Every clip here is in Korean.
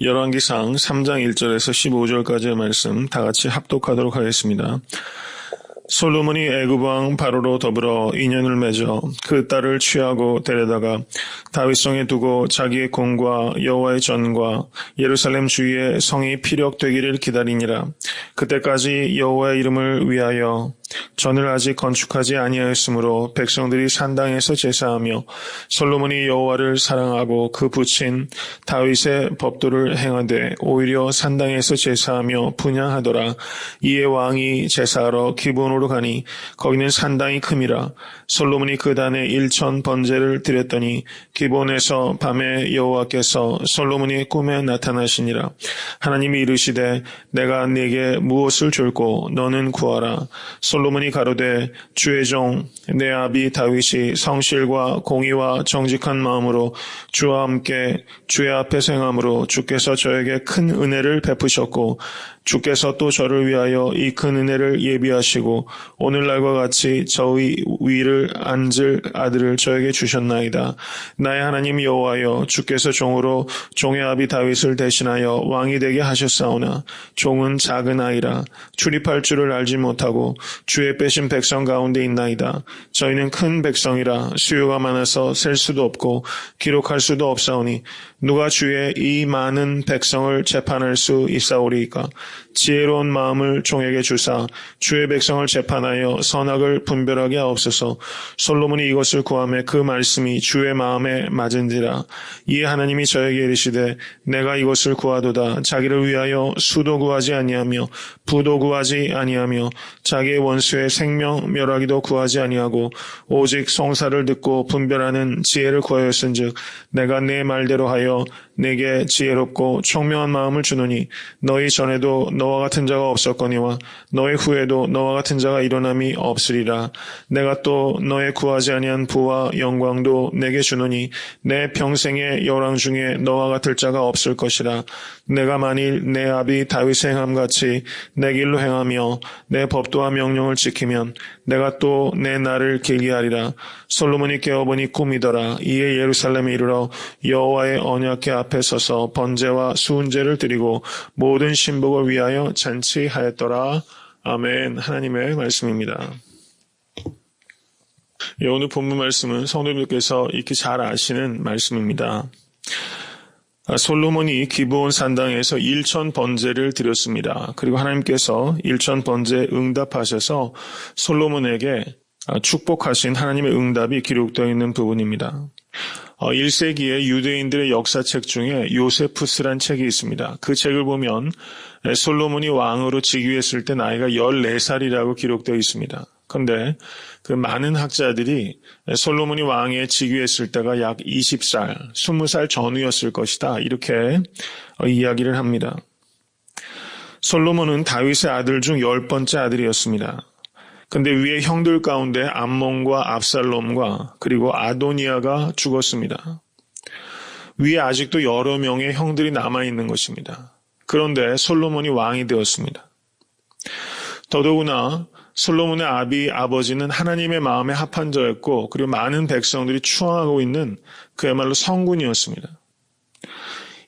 열왕기상 3장 1절에서 15절까지의 말씀 다 같이 합독하도록 하겠습니다. 솔로몬이 애굽 왕 바로로 더불어 인연을 맺어 그 딸을 취하고 데려다가 다윗성에 두고 자기의 공과 여호와의 전과 예루살렘 주위에 성이 피력되기를 기다리니라. 그때까지 여호와의 이름을 위하여 전을 아직 건축하지 아니하였으므로 백성들이 산당에서 제사하며 솔로몬이 여호와를 사랑하고 그 부친 다윗의 법도를 행하되 오히려 산당에서 제사하며 분향하더라. 이에 왕이 제사하러 기브온으로 가니 거기는 산당이 큼이라. 솔로몬이 그 단에 1천 번제를 드렸더니 기브온에서 밤에 여호와께서 솔로몬이 꿈에 나타나시니라. 하나님이 이르시되 내가 네게 무엇을 줄고 너는 구하라. 솔로몬이 가로되 주의 종 내 아비 다윗이 성실과 공의와 정직한 마음으로 주와 함께 주의 앞에 행함으로 주께서 저에게 큰 은혜를 베푸셨고 주께서 또 저를 위하여 이 큰 은혜를 예비하시고 오늘날과 같이 저의 위를 앉을 아들을 저에게 주셨나이다. 나의 하나님 여호와여 주께서 종으로 종의 아비 다윗을 대신하여 왕이 되게 하셨사오나 종은 작은 아이라 출입할 줄을 알지 못하고 주의 빼신 백성 가운데 있나이다. 저희는 큰 백성이라 수요가 많아서 셀 수도 없고 기록할 수도 없사오니 누가 주의 이 많은 백성을 재판할 수 있사오리이까. 지혜로운 마음을 종에게 주사 주의 백성을 재판하여 선악을 분별하게 하옵소서. 솔로몬이 이것을 구하매 그 말씀이 주의 마음에 맞은지라. 이에 하나님이 저에게 이르시되 내가 이것을 구하도다. 자기를 위하여 수도 구하지 아니하며 부도 구하지 아니하며 자기의 원수의 생명 멸하기도 구하지 아니하고 오직 송사를 듣고 분별하는 지혜를 구하였은즉 내가 내 말대로 하여 내게 지혜롭고 총명한 마음을 주노니 너희 전에도 너와 같은 자가 없었거니와 너의 후에도 너와 같은 자가 일어남이 없으리라. 내가 또 너의 구하지 아니한 부와 영광도 내게 주노니 내 평생의 열왕 중에 너와 같을 자가 없을 것이라. 내가 만일 내 아비 다윗의 행함같이 내 길로 행하며 내 법도와 명령을 지키면 내가 또 내 날을 길게 하리라. 솔로몬이 깨어보니 꿈이더라. 이에 예루살렘에 이르러 여호와의 언약궤 앞에 서서 번제와 수은제를 드리고 모든 신복을 위하여 잔치하였더라. 아멘. 하나님의 말씀입니다. 오늘 본문 말씀은 성도님들께서 익히 잘 아시는 말씀입니다. 솔로몬이 기브온 산당에서 1천 번제를 드렸습니다. 그리고 하나님께서 1천 번제에 응답하셔서 솔로몬에게 축복하신 하나님의 응답이 기록되어 있는 부분입니다. 1세기의 유대인들의 역사책 중에 요세푸스란 책이 있습니다. 그 책을 보면 솔로몬이 왕으로 즉위했을 때 나이가 14살이라고 기록되어 있습니다. 그런데 그 많은 학자들이 솔로몬이 왕에 즉위했을 때가 약 20살, 20살 전후였을 것이다. 이렇게 이야기를 합니다. 솔로몬은 다윗의 아들 중 10번째 아들이었습니다. 근데 위에 형들 가운데 암몬과 압살롬과 그리고 아도니아가 죽었습니다. 위에 아직도 여러 명의 형들이 남아있는 것입니다. 그런데 솔로몬이 왕이 되었습니다. 더더구나 솔로몬의 아버지는 하나님의 마음에 합한 자였고 그리고 많은 백성들이 추앙하고 있는 그야말로 성군이었습니다.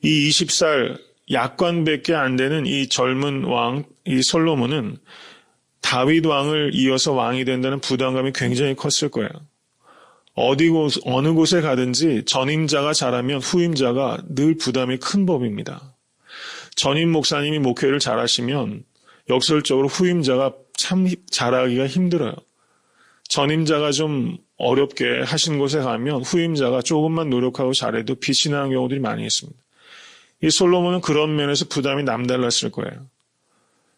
이 20살 약관밖에 안 되는 이 젊은 왕, 이 솔로몬은 다윗 왕을 이어서 왕이 된다는 부담감이 굉장히 컸을 거예요. 어느 곳에 가든지 전임자가 잘하면 후임자가 늘 부담이 큰 법입니다. 전임 목사님이 목회를 잘하시면 역설적으로 후임자가 참 잘하기가 힘들어요. 전임자가 좀 어렵게 하신 곳에 가면 후임자가 조금만 노력하고 잘해도 빛이 나는 경우들이 많이 있습니다. 이 솔로몬은 그런 면에서 부담이 남달랐을 거예요.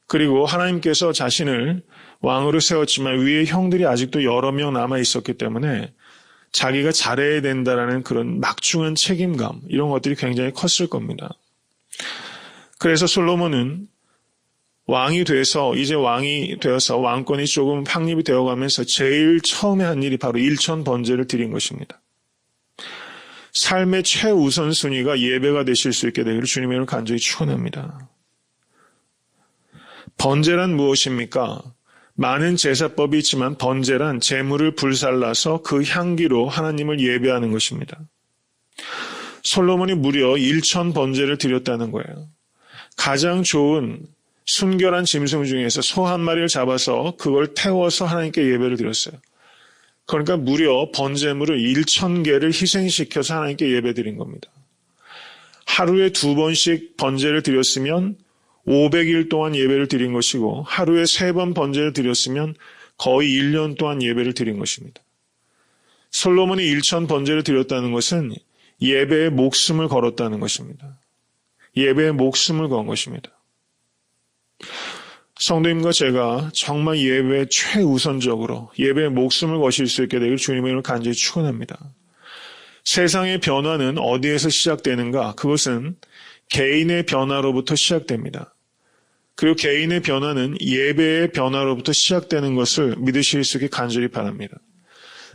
그리고 하나님께서 자신을 왕으로 세웠지만 위에 형들이 아직도 여러 명 남아 있었기 때문에 자기가 잘해야 된다라는 그런 막중한 책임감, 이런 것들이 굉장히 컸을 겁니다. 그래서 솔로몬은 이제 왕이 되어서 왕권이 조금 확립이 되어가면서 제일 처음에 한 일이 바로 1천 번제를 드린 것입니다. 삶의 최우선순위가 예배가 되실 수 있게 되기를 주님의 이름으로 간절히 축원합니다. 번제란 무엇입니까? 많은 제사법이 있지만 번제란 제물을 불살라서 그 향기로 하나님을 예배하는 것입니다. 솔로몬이 무려 1,000번제를 드렸다는 거예요. 가장 좋은 순결한 짐승 중에서 소 한 마리를 잡아서 그걸 태워서 하나님께 예배를 드렸어요. 그러니까 무려 번제물을 1,000개를 희생시켜서 하나님께 예배 드린 겁니다. 하루에 2번씩 번제를 드렸으면 500일 동안 예배를 드린 것이고 하루에 3번 번제를 드렸으면 거의 1년 동안 예배를 드린 것입니다. 솔로몬이 1,000번제를 드렸다는 것은 예배에 목숨을 걸었다는 것입니다. 예배에 목숨을 건 것입니다. 성도님과 제가 정말 예배에 최우선적으로 예배에 목숨을 거실 수 있게 되길 주님의 이름으로 간절히 축원합니다. 세상의 변화는 어디에서 시작되는가? 그것은 개인의 변화로부터 시작됩니다. 그리고 개인의 변화는 예배의 변화로부터 시작되는 것을 믿으실 수 있게 간절히 바랍니다.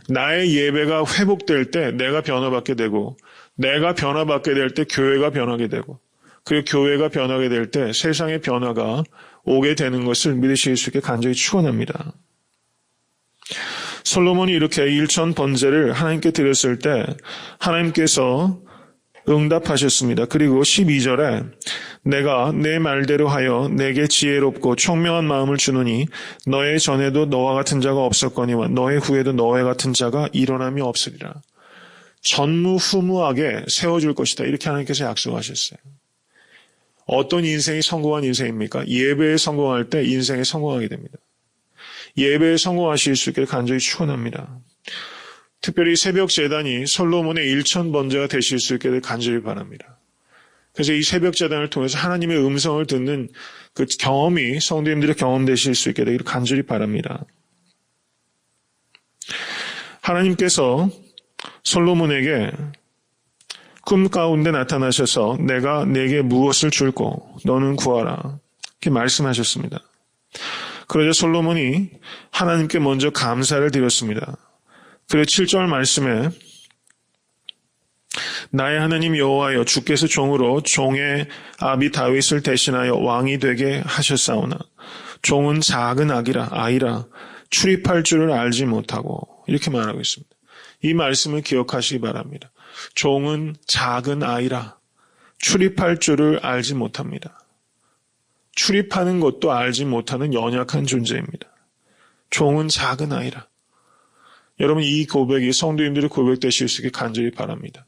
나의 예배가 회복될 때 내가 변화받게 되고 내가 변화받게 될 때 교회가 변하게 되고 그리고 교회가 변하게 될 때 세상의 변화가 오게 되는 것을 믿으실 수 있게 간절히 축원합니다. 솔로몬이 이렇게 1,000번제를 하나님께 드렸을 때 하나님께서 응답하셨습니다. 그리고 12절에 내가 내 말대로 하여 내게 지혜롭고 총명한 마음을 주노니 너의 전에도 너와 같은 자가 없었거니와 너의 후에도 너와 같은 자가 일어남이 없으리라. 전무후무하게 세워줄 것이다. 이렇게 하나님께서 약속하셨어요. 어떤 인생이 성공한 인생입니까? 예배에 성공할 때 인생에 성공하게 됩니다. 예배에 성공하실 수 있게 간절히 축원합니다. 특별히 새벽 제단이 솔로몬의 1,000번제가 되실 수 있게 간절히 바랍니다. 그래서 이 새벽 제단을 통해서 하나님의 음성을 듣는 그 경험이 성도님들의 경험되실 수 있게 되기를 간절히 바랍니다. 하나님께서 솔로몬에게 꿈 가운데 나타나셔서 내가 내게 무엇을 줄고 너는 구하라 이렇게 말씀하셨습니다. 그러자 솔로몬이 하나님께 먼저 감사를 드렸습니다. 그리고 7절 말씀에 나의 하나님 여호와여 주께서 종으로 종의 아비 다윗을 대신하여 왕이 되게 하셨사오나 종은 작은 아이라 출입할 줄을 알지 못하고 이렇게 말하고 있습니다. 이 말씀을 기억하시기 바랍니다. 종은 작은 아이라 출입할 줄을 알지 못합니다. 출입하는 것도 알지 못하는 연약한 존재입니다. 종은 작은 아이라. 여러분 이 고백이 성도님들의 고백되실 수 있게 간절히 바랍니다.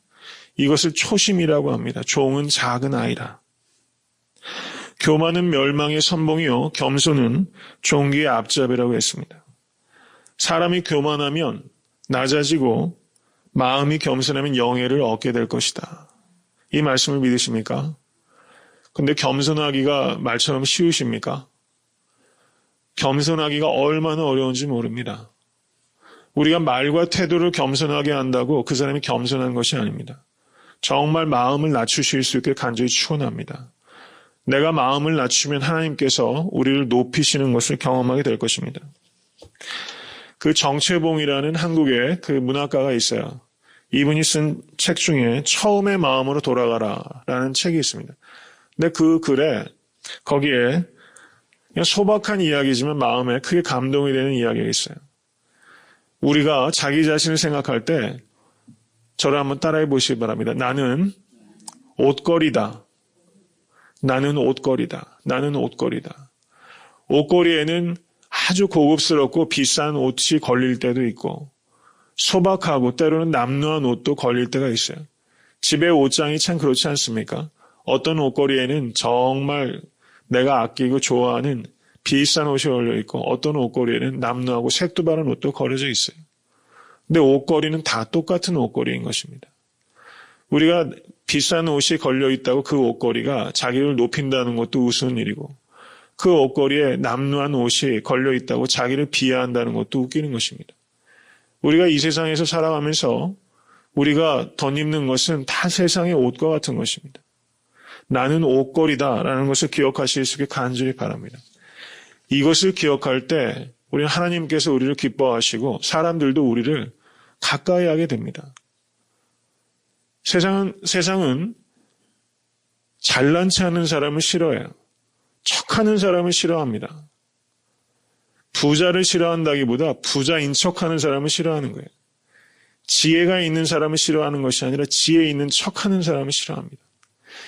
이것을 초심이라고 합니다. 종은 작은 아이라. 교만은 멸망의 선봉이요 겸손은 종기의 앞잡이라고 했습니다. 사람이 교만하면 낮아지고 마음이 겸손하면 영예를 얻게 될 것이다. 이 말씀을 믿으십니까? 근데 겸손하기가 말처럼 쉬우십니까? 겸손하기가 얼마나 어려운지 모릅니다. 우리가 말과 태도를 겸손하게 한다고 그 사람이 겸손한 것이 아닙니다. 정말 마음을 낮추실 수 있게 간절히 축원합니다. 내가 마음을 낮추면 하나님께서 우리를 높이시는 것을 경험하게 될 것입니다. 그 정채봉이라는 한국의 그 문학가가 있어요. 이분이 쓴 책 중에 처음의 마음으로 돌아가라라는 책이 있습니다. 근데 그 글에 거기에 그냥 소박한 이야기지만 마음에 크게 감동이 되는 이야기가 있어요. 우리가 자기 자신을 생각할 때 저를 한번 따라해 보시기 바랍니다. 나는 옷걸이다. 나는 옷걸이다. 나는 옷걸이다. 옷걸이에는 아주 고급스럽고 비싼 옷이 걸릴 때도 있고 소박하고 때로는 남루한 옷도 걸릴 때가 있어요. 집의 옷장이 참 그렇지 않습니까? 어떤 옷걸이에는 정말 내가 아끼고 좋아하는 비싼 옷이 걸려있고 어떤 옷걸이에는 남루하고 색도 바른 옷도 걸려져 있어요. 근데 옷걸이는 다 똑같은 옷걸이인 것입니다. 우리가 비싼 옷이 걸려있다고 그 옷걸이가 자기를 높인다는 것도 우스운 일이고 그 옷걸이에 남루한 옷이 걸려있다고 자기를 비하한다는 것도 웃기는 것입니다. 우리가 이 세상에서 살아가면서 우리가 덧입는 것은 다 세상의 옷과 같은 것입니다. 나는 옷걸이다라는 것을 기억하실 수 있게 간절히 바랍니다. 이것을 기억할 때 우리는 하나님께서 우리를 기뻐하시고 사람들도 우리를 가까이 하게 됩니다. 세상은 잘난 체 하는 사람을 싫어해요. 척하는 사람을 싫어합니다. 부자를 싫어한다기보다 부자인 척하는 사람을 싫어하는 거예요. 지혜가 있는 사람을 싫어하는 것이 아니라 지혜 있는 척하는 사람을 싫어합니다.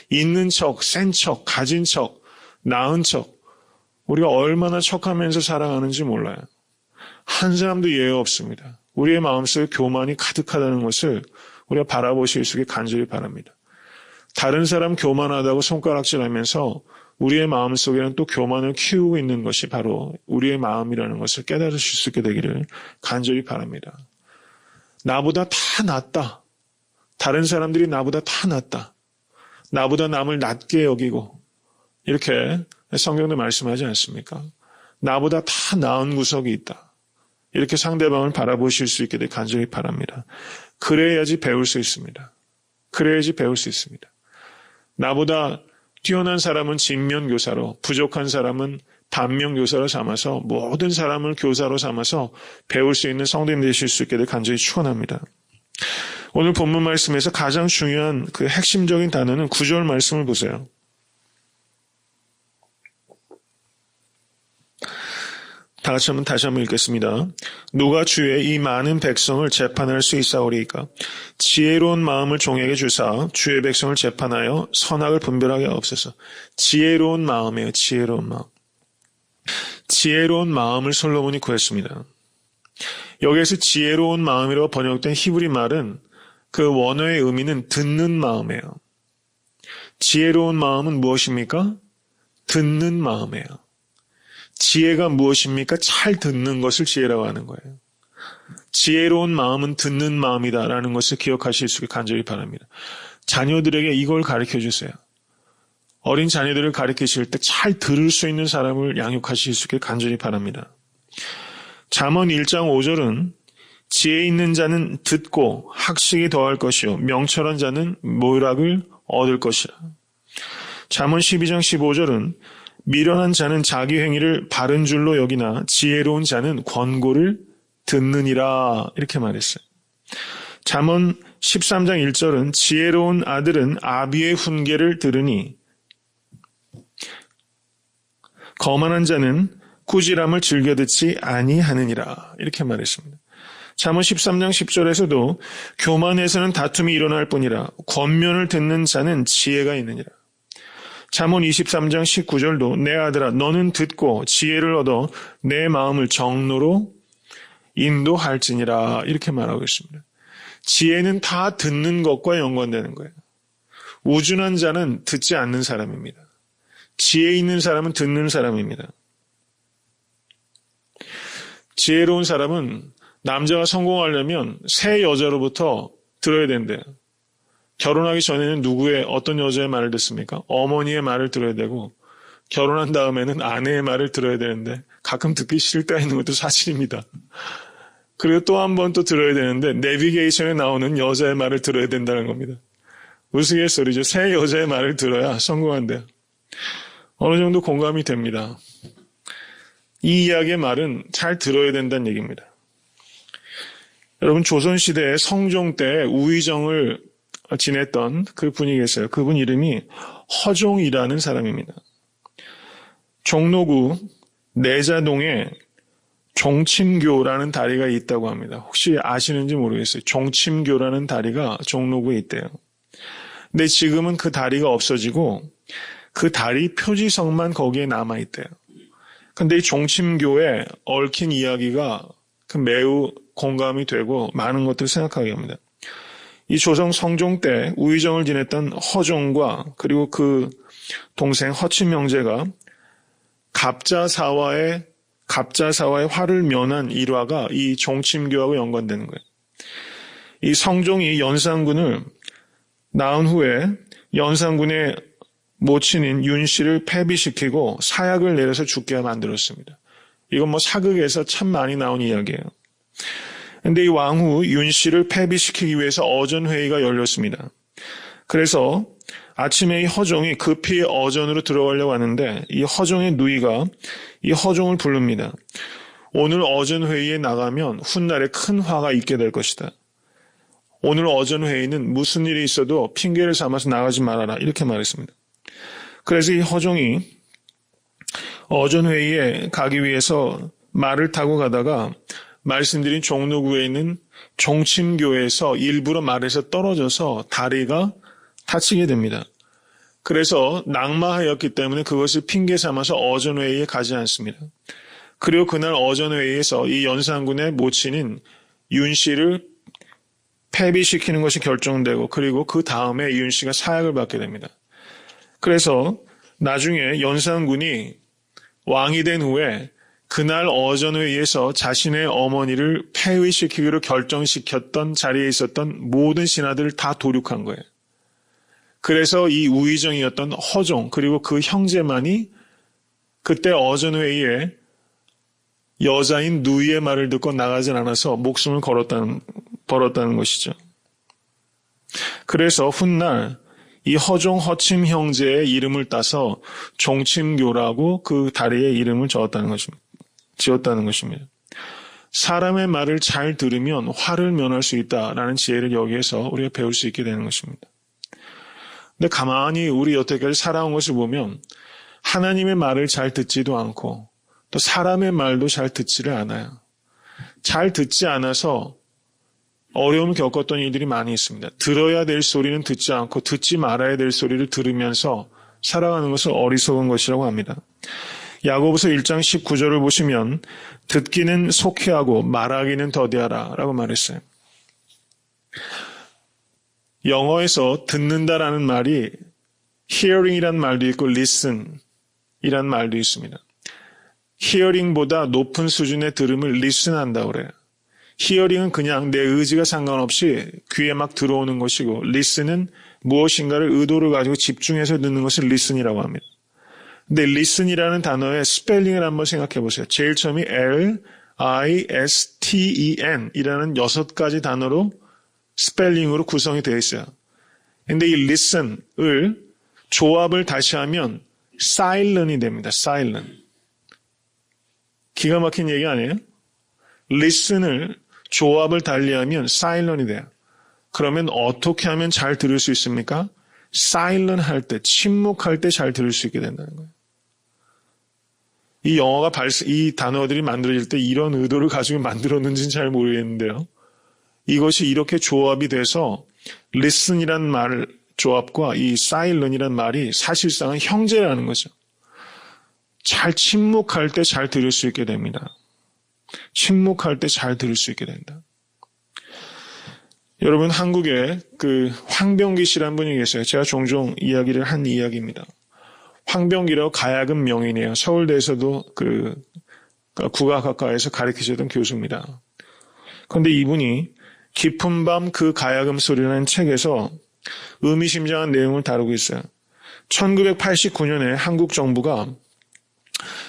있는 척, 센 척, 가진 척, 나은 척, 우리가 얼마나 척하면서 살아가는지 몰라요. 한 사람도 예외 없습니다. 우리의 마음속에 교만이 가득하다는 것을 우리가 바라보실 수 있게 간절히 바랍니다. 다른 사람 교만하다고 손가락질하면서 우리의 마음속에는 또 교만을 키우고 있는 것이 바로 우리의 마음이라는 것을 깨달으실 수 있게 되기를 간절히 바랍니다. 나보다 다 낫다. 다른 사람들이 나보다 다 낫다. 나보다 남을 낮게 여기고 이렇게 성경도 말씀하지 않습니까? 나보다 다 나은 구석이 있다. 이렇게 상대방을 바라보실 수 있게 되길 간절히 바랍니다. 그래야지 배울 수 있습니다. 그래야지 배울 수 있습니다. 나보다 뛰어난 사람은 진면교사로, 부족한 사람은 반면교사로 삼아서 모든 사람을 교사로 삼아서 배울 수 있는 성도님 되실 수 있게 되길 간절히 축원합니다. 오늘 본문 말씀에서 가장 중요한 그 핵심적인 단어는 9절 말씀을 보세요. 다시 한번 읽겠습니다. 누가 주의 이 많은 백성을 재판할 수 있사오리이까? 지혜로운 마음을 종에게 주사 주의 백성을 재판하여 선악을 분별하게 하옵소서. 지혜로운 마음이에요. 지혜로운 마음. 지혜로운 마음을 솔로몬이 구했습니다. 여기에서 지혜로운 마음이라고 번역된 히브리 말은 그 원어의 의미는 듣는 마음이에요. 지혜로운 마음은 무엇입니까? 듣는 마음이에요. 지혜가 무엇입니까? 잘 듣는 것을 지혜라고 하는 거예요. 지혜로운 마음은 듣는 마음이다라는 것을 기억하실 수 있게 간절히 바랍니다. 자녀들에게 이걸 가르쳐 주세요. 어린 자녀들을 가르치실 때 잘 들을 수 있는 사람을 양육하실 수 있게 간절히 바랍니다. 잠언 1장 5절은 지혜 있는 자는 듣고 학식이 더할 것이요 명철한 자는 모락을 얻을 것이라. 잠언 12장 15절은 미련한 자는 자기 행위를 바른 줄로 여기나 지혜로운 자는 권고를 듣느니라 이렇게 말했어요. 잠언 13장 1절은 지혜로운 아들은 아비의 훈계를 들으니 거만한 자는 꾸지람을 즐겨 듣지 아니하느니라 이렇게 말했습니다. 잠언 13장 10절에서도 교만에서는 다툼이 일어날 뿐이라 권면을 듣는 자는 지혜가 있느니라. 잠언 23장 19절도 내 아들아 너는 듣고 지혜를 얻어 내 마음을 정로로 인도할지니라 이렇게 말하고 있습니다. 지혜는 다 듣는 것과 연관되는 거예요. 우준한 자는 듣지 않는 사람입니다. 지혜 있는 사람은 듣는 사람입니다. 지혜로운 사람은 남자가 성공하려면 새 여자로부터 들어야 된대요. 결혼하기 전에는 어떤 여자의 말을 듣습니까? 어머니의 말을 들어야 되고 결혼한 다음에는 아내의 말을 들어야 되는데 가끔 듣기 싫을 때가 있는 것도 사실입니다. 그리고 또 한 번 또 들어야 되는데 내비게이션에 나오는 여자의 말을 들어야 된다는 겁니다. 우스갯소리죠. 새 여자의 말을 들어야 성공한대요. 어느 정도 공감이 됩니다. 이 이야기의 말은 잘 들어야 된다는 얘기입니다. 여러분 조선시대에 성종 때 우의정을 지냈던 그 분이 계세요. 그분 이름이 허종이라는 사람입니다. 종로구 내자동에 종침교라는 다리가 있다고 합니다. 혹시 아시는지 모르겠어요. 종침교라는 다리가 종로구에 있대요. 근데 지금은 그 다리가 없어지고 그 다리 표지성만 거기에 남아있대요. 근데 이 종침교에 얽힌 이야기가 매우 공감이 되고 많은 것들을 생각하게 합니다. 이 조선 성종 때 우의정을 지냈던 허종과 그리고 그 동생 허친명제가 갑자사화의 화를 면한 일화가 이 종침교하고 연관되는 거예요. 이 성종이 연산군을 낳은 후에 연산군의 모친인 윤씨를 폐비시키고 사약을 내려서 죽게 만들었습니다. 이건 사극에서 참 많이 나온 이야기예요. 근데 이 왕후 윤씨를 폐비시키기 위해서 어전회의가 열렸습니다. 그래서 아침에 이 허종이 급히 어전으로 들어가려고 하는데 이 허종의 누이가 이 허종을 부릅니다. 오늘 어전회의에 나가면 훗날에 큰 화가 있게 될 것이다. 오늘 어전회의는 무슨 일이 있어도 핑계를 삼아서 나가지 말아라 이렇게 말했습니다. 그래서 이 허종이 어전회의에 가기 위해서 말을 타고 가다가 말씀드린 종로구에 있는 종침교에서 일부러 말에서 떨어져서 다리가 다치게 됩니다. 그래서 낙마하였기 때문에 그것을 핑계 삼아서 어전회의에 가지 않습니다. 그리고 그날 어전회의에서 이 연산군의 모친인 윤 씨를 폐비시키는 것이 결정되고 그리고 그 다음에 윤 씨가 사약을 받게 됩니다. 그래서 나중에 연산군이 왕이 된 후에 그날 어전회의에서 자신의 어머니를 폐위시키기로 결정시켰던 자리에 있었던 모든 신하들을 다 도륙한 거예요. 그래서 이 우의정이었던 허종 그리고 그 형제만이 그때 어전회의에 여자인 누이의 말을 듣고 나가진 않아서 목숨을 벌었다는 것이죠. 그래서 훗날 이 허종 허침 형제의 이름을 따서 종침교라고 그 다리에 이름을 지었다는 것입니다. 사람의 말을 잘 들으면 화를 면할 수 있다라는 지혜를 여기에서 우리가 배울 수 있게 되는 것입니다. 근데 가만히 우리 여태까지 살아온 것을 보면 하나님의 말을 잘 듣지도 않고 또 사람의 말도 잘 듣지를 않아요. 잘 듣지 않아서 어려움을 겪었던 일들이 많이 있습니다. 들어야 될 소리는 듣지 않고 듣지 말아야 될 소리를 들으면서 살아가는 것을 어리석은 것이라고 합니다. 야고보서 1장 19절을 보시면 듣기는 속히 하고 말하기는 더디하라 라고 말했어요. 영어에서 듣는다라는 말이 hearing이란 말도 있고 listen이란 말도 있습니다. hearing보다 높은 수준의 들음을 listen한다고 그래요. 히어링은 그냥 내 의지가 상관없이 귀에 막 들어오는 것이고 리슨은 무엇인가를 의도를 가지고 집중해서 듣는 것을 리슨이라고 합니다. 근데 리슨이라는 단어의 스펠링을 한번 생각해 보세요. 제일 처음이 L-I-S-T-E-N 이라는 6가지 단어로 스펠링으로 구성이 되어 있어요. 근데 이 listen을 조합을 다시 하면 silent이 됩니다. silent. 기가 막힌 얘기 아니에요? listen을 조합을 달리하면 silent이 돼요. 그러면 어떻게 하면 잘 들을 수 있습니까? silent 할 때, 침묵할 때 잘 들을 수 있게 된다는 거예요. 이 영어가 이 단어들이 만들어질 때 이런 의도를 가지고 만들었는지는 잘 모르겠는데요. 이것이 이렇게 조합이 돼서 listen이란 말 조합과 이 silent이란 말이 사실상은 형제라는 거죠. 잘 침묵할 때 잘 들을 수 있게 됩니다. 침묵할 때 잘 들을 수 있게 된다. 여러분, 한국에 황병기 씨라는 분이 계세요. 제가 종종 이야기를 한 이야기입니다. 황병기라고 가야금 명인이에요. 서울대에서도 국악학과에서 가르치셨던 교수입니다. 그런데 이분이 깊은 밤 그 가야금 소리라는 책에서 의미심장한 내용을 다루고 있어요. 1989년에 한국 정부가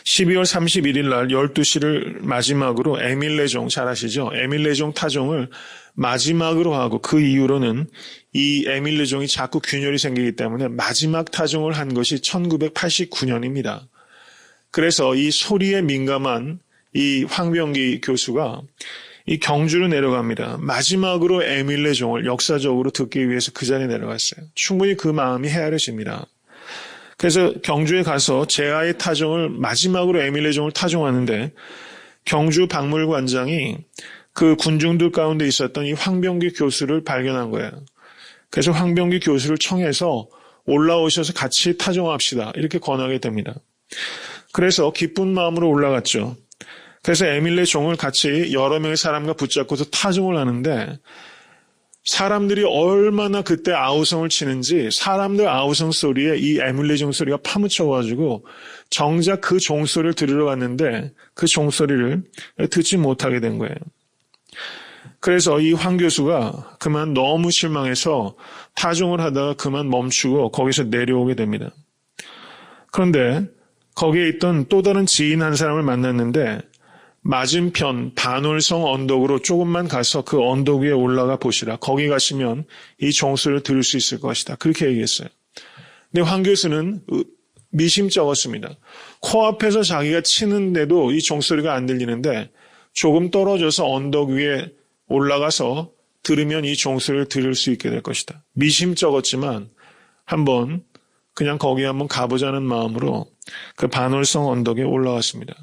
12월 31일 날 12시를 마지막으로 에밀레종 잘 아시죠? 에밀레종 타종을 마지막으로 하고 그 이후로는 이 에밀레종이 자꾸 균열이 생기기 때문에 마지막 타종을 한 것이 1989년입니다. 그래서 이 소리에 민감한 이 황병기 교수가 이 경주로 내려갑니다. 마지막으로 에밀레종을 역사적으로 듣기 위해서 그 자리에 내려갔어요. 충분히 그 마음이 헤아려집니다. 그래서 경주에 가서 제아의 타종을 마지막으로 에밀레종을 타종하는데 경주 박물관장이 그 군중들 가운데 있었던 이 황병기 교수를 발견한 거예요. 그래서 황병기 교수를 청해서 올라오셔서 같이 타종합시다. 이렇게 권하게 됩니다. 그래서 기쁜 마음으로 올라갔죠. 그래서 에밀레종을 같이 여러 명의 사람과 붙잡고서 타종을 하는데 사람들이 얼마나 그때 아우성을 치는지 사람들 아우성 소리에 이 에밀레종 소리가 파묻혀가지고 정작 그 종소리를 들으러 갔는데 그 종소리를 듣지 못하게 된 거예요. 그래서 이 황 교수가 그만 너무 실망해서 타종을 하다가 그만 멈추고 거기서 내려오게 됩니다. 그런데 거기에 있던 또 다른 지인 한 사람을 만났는데 맞은편 반월성 언덕으로 조금만 가서 그 언덕 위에 올라가 보시라. 거기 가시면 이 종소리를 들을 수 있을 것이다. 그렇게 얘기했어요. 근데 황 교수는 미심쩍었습니다. 코앞에서 자기가 치는데도 이 종소리가 안 들리는데 조금 떨어져서 언덕 위에 올라가서 들으면 이 종소리를 들을 수 있게 될 것이다. 미심쩍었지만 한번 그냥 거기 한번 가보자는 마음으로 그 반월성 언덕에 올라갔습니다.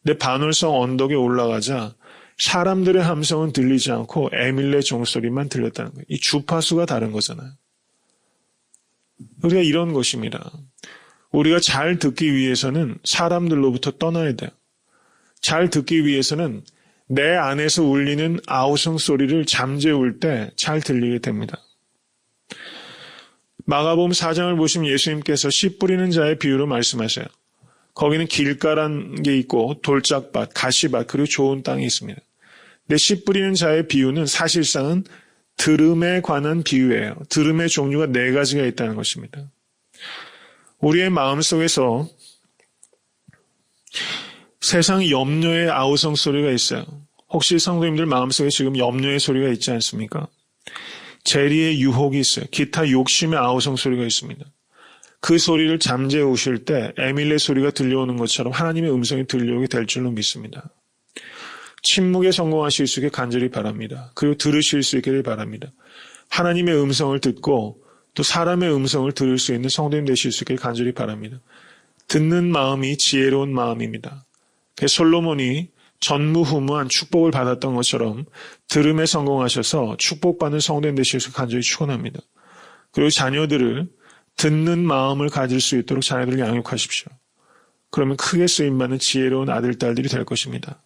근데 반월성 언덕에 올라가자 사람들의 함성은 들리지 않고 에밀레 종소리만 들렸다는 거예요. 이 주파수가 다른 거잖아요. 우리가 이런 것입니다. 우리가 잘 듣기 위해서는 사람들로부터 떠나야 돼요. 잘 듣기 위해서는 내 안에서 울리는 아우성 소리를 잠재울 때 잘 들리게 됩니다. 마가복음 4장을 보시면 예수님께서 씨 뿌리는 자의 비유로 말씀하세요. 거기는 길가란 게 있고 돌짝밭, 가시밭, 그리고 좋은 땅이 있습니다. 근데 씨 뿌리는 자의 비유는 사실상은 들음에 관한 비유예요. 들음의 종류가 4가지가 있다는 것입니다. 우리의 마음속에서 세상 염려의 아우성 소리가 있어요. 혹시 성도님들 마음속에 지금 염려의 소리가 있지 않습니까? 재리의 유혹이 있어요. 기타 욕심의 아우성 소리가 있습니다. 그 소리를 잠재우실 때 에밀레 소리가 들려오는 것처럼 하나님의 음성이 들려오게 될 줄로 믿습니다. 침묵에 성공하실 수 있게 간절히 바랍니다. 그리고 들으실 수 있기를 바랍니다. 하나님의 음성을 듣고 또 사람의 음성을 들을 수 있는 성도님 되실 수 있기를 간절히 바랍니다. 듣는 마음이 지혜로운 마음입니다. 솔로몬이 전무후무한 축복을 받았던 것처럼 들음에 성공하셔서 축복받는 성도님 되실 수 있기를 간절히 축원합니다. 그리고 자녀들을 듣는 마음을 가질 수 있도록 자녀들을 양육하십시오. 그러면 크게 쓰임받는 지혜로운 아들, 딸들이 될 것입니다.